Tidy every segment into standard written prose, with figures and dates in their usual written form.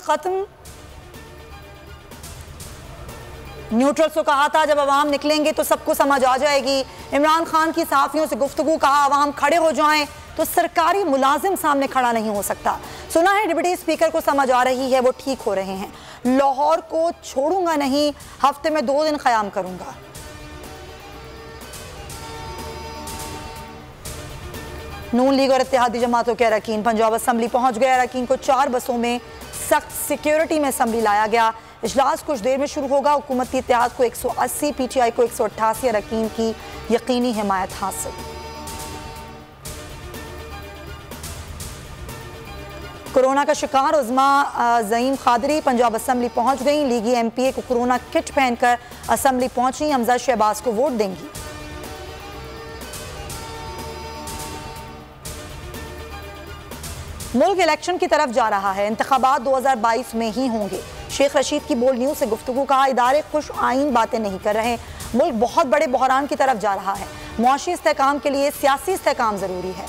खत्म। न्यूट्रल्स को कहा था जब अवाम निकलेंगे तो सबको समझ आ जाएगी। इमरान खान की सहाफियों से गुफ्तगू, कहा अवाम खड़े हो जाएं तो सरकारी मुलाजिम सामने खड़ा नहीं हो सकता। सुना है डिप्टी स्पीकर को समझ आ रही है, वो ठीक हो रहे हैं। लाहौर को छोड़ूंगा नहीं, हफ्ते में 2 दिन क़याम करूंगा। नून लीग और इत्तेहादी जमातों के अरकान पंजाब असम्बली पहुंच गए। अरकान को 4 बसों में सख्त सिक्योरिटी में असम्बली लाया गया। इजलास कुछ देर में शुरू होगा। हुकूमती इत्तेहाद को 180, PTI को 188 अरकान की यकीनी हिमायत हासिल। कोरोना का शिकार उज़्मा ज़ईम खादरी पंजाब असम्बली पहुंच गई। लीगी MPA को कोरोना किट पहनकर असम्बली पहुंची। हमजा शहबाज को वोट देंगी। मुल्क इलेक्शन की तरफ जा रहा है। इंतखाबात 2022 में ही होंगे। शेख रशीद की बोल्ड न्यूज़ से गुफ्तगू, कहा इदारे खुश आइन बातें नहीं कर रहे। मुल्क बहुत बड़े बहरान की तरफ जा रहा है। मुआशी इस्तेहकाम के लिए सियासी इस्तेहकाम जरूरी है।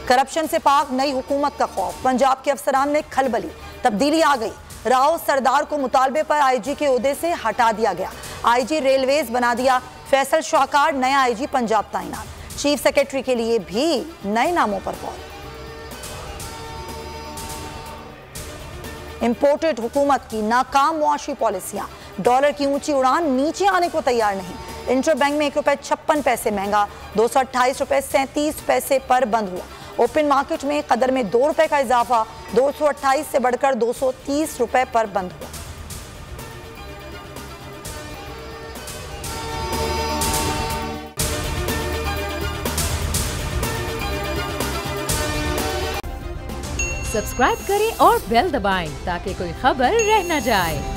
करप्शन से पाक नई हुकूमत का खौफ। पंजाब के अफसरान में खलबली, तब्दीली आ गई। राव सरदार को मुतालबे पर IG के ओहदे से हटा दिया गया। IG रेलवेज बना दिया। फैसल शाहकार नया IG पंजाब तैनात। चीफ सेक्रेटरी के लिए भी नए नामों पर गौर। इंपोर्टेड हुकूमत की नाकाम मुआशी पॉलिसियां। डॉलर की ऊंची उड़ान नीचे आने को तैयार नहीं। इंटरबैंक में ₹1.56 महंगा, ₹228.37 पर बंद हुआ। ओपन मार्केट में कदर में ₹2 का इजाफा, 228 से बढ़कर ₹230 पर बंद हुआ। सब्सक्राइब करें और बेल दबाएं ताकि कोई खबर रह न जाए।